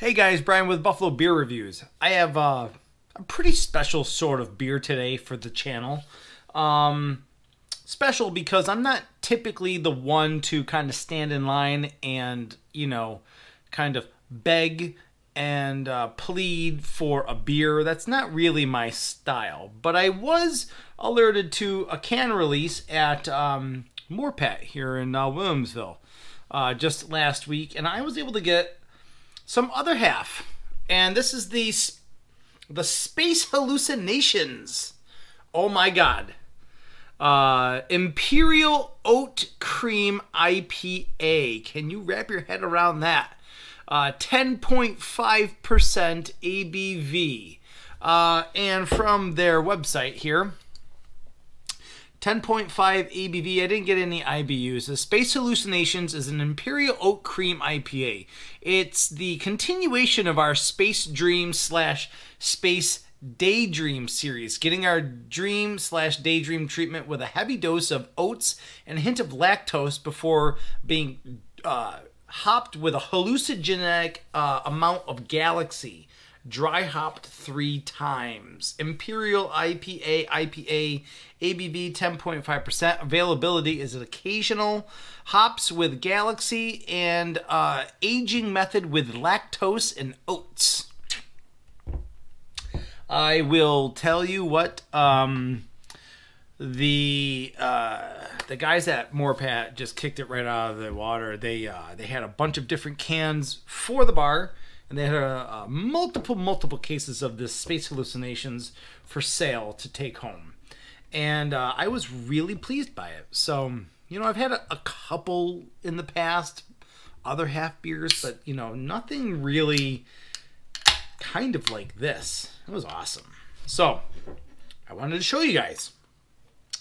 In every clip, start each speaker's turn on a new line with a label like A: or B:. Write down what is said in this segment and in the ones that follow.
A: Hey guys, Brian with Buffalo Beer Reviews. I have a pretty special sort of beer today for the channel. Special because I'm not typically the one to kind of stand in line and, kind of beg and plead for a beer. That's not really my style. But I was alerted to a can release at Moorpat here in Williamsville just last week, and I was able to get some other half, and this is the Space Hallucinations. Oh my god. Imperial Oat Cream IPA. Can you wrap your head around that? 10.5% ABV. And from their website here, 10.5 ABV. I didn't get any IBUs. The Space Hallucinations is an Imperial Oat Cream IPA. It's the continuation of our Space Dream / Space Daydream series, getting our dream / daydream treatment with a heavy dose of oats and a hint of lactose before being hopped with a hallucinogenic amount of galaxy. Dry hopped 3 times. Imperial IPA, ABV 10.5%. Availability is occasional. Hops with galaxy and aging method with lactose and oats. I will tell you what the guys at Moorpat just kicked it right out of the water. They had a bunch of different cans for the bar. And they had multiple cases of this Space Hallucinations for sale to take home. And I was really pleased by it. So, I've had a couple in the past, other half beers, but, nothing really kind of like this. It was awesome. So, I wanted to show you guys.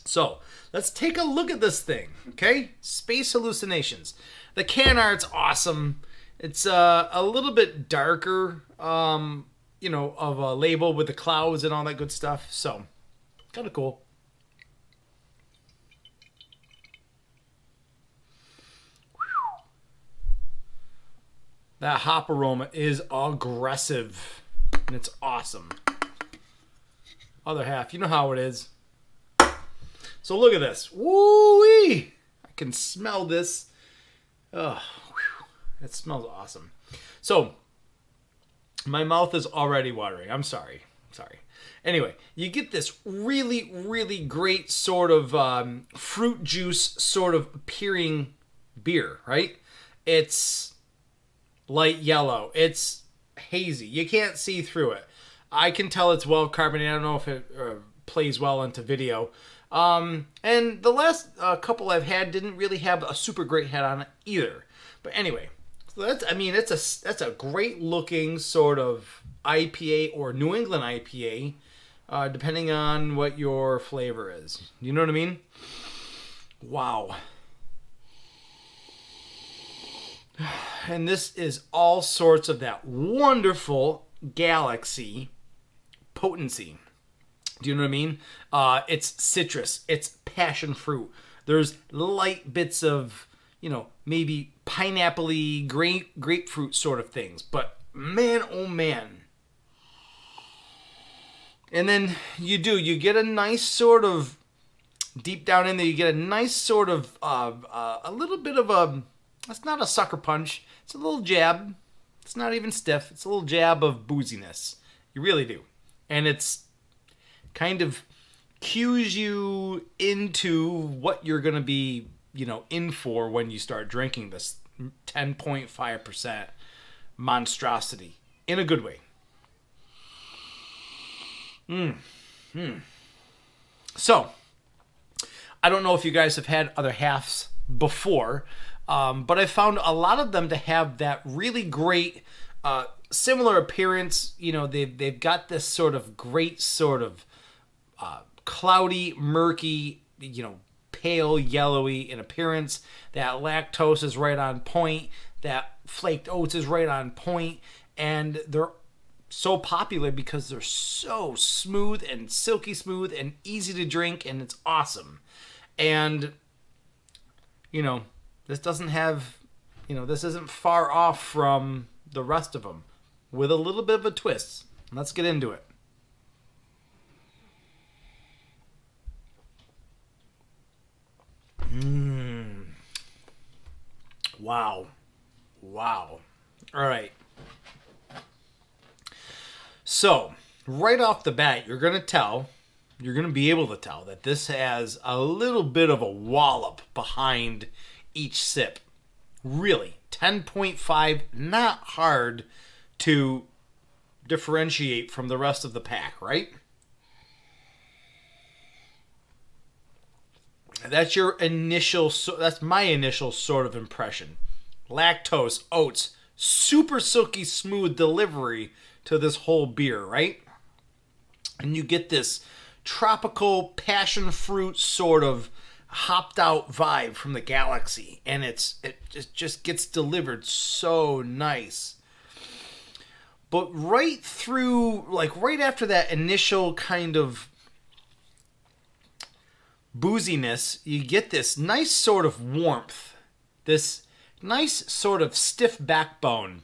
A: So, let's take a look at this thing, okay? Space Hallucinations. The can art's awesome. It's a little bit darker, of a label with the clouds and all that good stuff. So, kind of cool. That hop aroma is aggressive, and it's awesome. Other half, you know how it is. So look at this. Woo-wee! I can smell this. Ugh. It smells awesome. So, my mouth is already watering. I'm sorry. Anyway, you get this really great sort of fruit juice sort of appearing beer, right? It's light yellow. It's hazy. You can't see through it. I can tell it's well carbonated. I don't know if it plays well into video. And the last couple I've had didn't really have a super great head on it either. But anyway, so that's a great looking sort of IPA or New England IPA, depending on what your flavor is. You know what I mean? Wow. And this is all sorts of that wonderful galaxy potency. Do you know what I mean? It's citrus. It's passion fruit. There's light bits of, maybe pineapple-y, grapefruit sort of things. But man, oh man. And then you get a nice sort of, deep down in there, you get a nice sort of, a little bit of a, it's not a sucker punch. It's a little jab. It's not even stiff. It's a little jab of booziness. You really do. And it's kind of cues you into what you're going to be, in for when you start drinking this 10.5% monstrosity in a good way. So, I don't know if you guys have had other halves before, but I found a lot of them to have that really great similar appearance. They've got this sort of great sort of cloudy, murky, pale yellowy in appearance. That lactose is right on point. That flaked oats is right on point. And they're so popular because they're so smooth and silky smooth and easy to drink, and it's awesome. And, this doesn't have, this isn't far off from the rest of them. with a little bit of a twist. Let's get into it. Wow. Wow. All right. So, right off the bat, you're going to be able to tell that this has a little bit of a wallop behind each sip. Really, 10.5, not hard to differentiate from the rest of the pack, right? That's your initial, that's my initial sort of impression. Lactose, oats, super silky smooth delivery to this whole beer, right? And you get this tropical passion fruit sort of hopped out vibe from the galaxy, and it just gets delivered so nice. But right through, like right after that initial kind of booziness, you get this nice sort of warmth, this nice sort of stiff backbone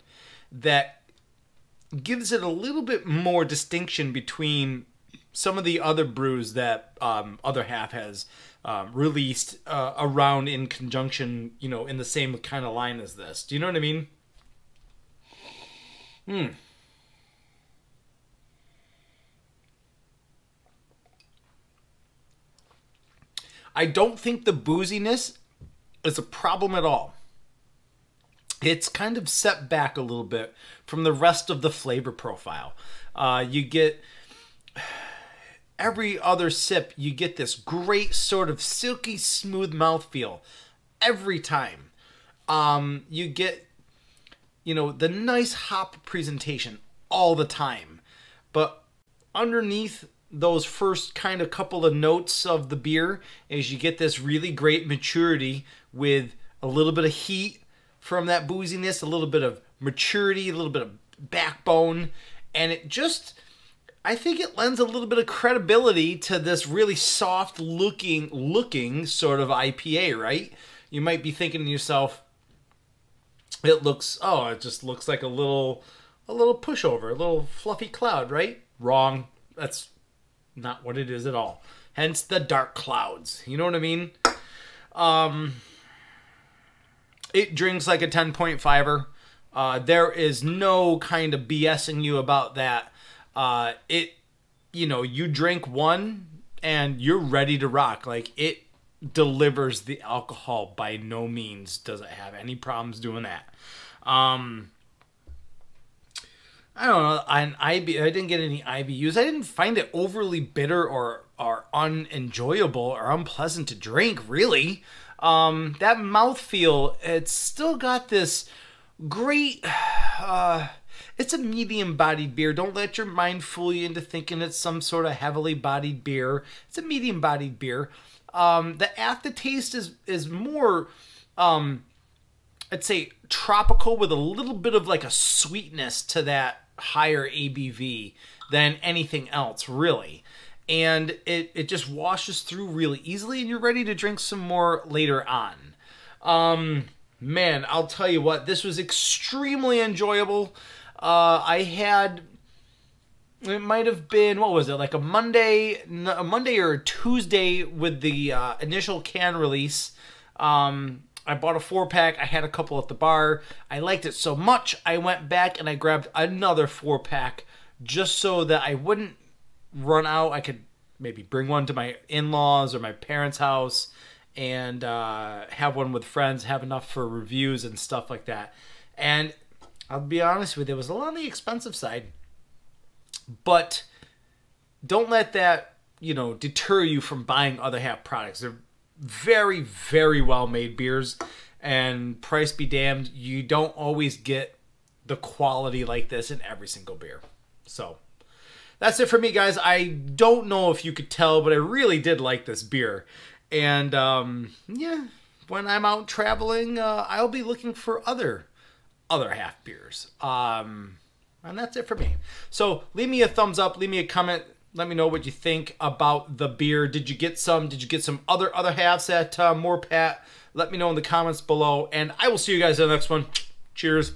A: that gives it a little bit more distinction between some of the other brews that Other Half has released around in conjunction, you know, in the same kind of line as this. Do you know what I mean? I don't think the booziness is a problem at all. It's kind of set back a little bit from the rest of the flavor profile. You get, every other sip, you get this great sort of silky smooth mouthfeel every time. You get, you know, the nice hop presentation all the time. But underneath those first kind of couple of notes of the beer is you get this really great maturity with a little bit of heat from that booziness, a little bit of maturity, a little bit of backbone, and it just, I think it lends a little bit of credibility to this really soft looking sort of IPA, right? You might be thinking to yourself, it just looks like a little pushover, a little fluffy cloud, right? Wrong. That's not what it is at all. Hence the dark clouds. You know what I mean? It drinks like a 10.5er. There is no kind of BSing you about that. You know, you drink one and you're ready to rock. Like, it delivers the alcohol. By no means does it have any problems doing that. I don't know. I didn't get any IBUs. I didn't find it overly bitter or unenjoyable or unpleasant to drink, really. That mouthfeel, it's still got this great, it's a medium-bodied beer. Don't let your mind fool you into thinking it's some sort of heavily bodied beer. It's a medium-bodied beer. The aftertaste is more, I'd say, tropical with a little bit of like a sweetness to that higher ABV than anything else, really. And it just washes through really easily, and you're ready to drink some more later on. Man, I'll tell you what, this was extremely enjoyable. It might have been, what was it, like a Monday or a Tuesday with the initial can release. I bought a 4-pack. I had a couple at the bar. I liked it so much, I went back and I grabbed another 4-pack just so that I wouldn't run out. I could maybe bring one to my in-laws or my parents' house and have one with friends, have enough for reviews and stuff like that. And I'll be honest with you, it was a lot on the expensive side. But don't let that, you know, deter you from buying Other Half products. They're very, very well-made beers, and price be damned, you don't always get the quality like this in every single beer. So that's it for me, guys. I don't know if you could tell, but I really did like this beer. And yeah, when I'm out traveling, I'll be looking for other Half beers. And that's it for me. So leave me a thumbs up, leave me a comment. Let me know what you think about the beer. Did you get some? Did you get some other halves at More Pat? Let me know in the comments below, and I will see you guys in the next one. Cheers.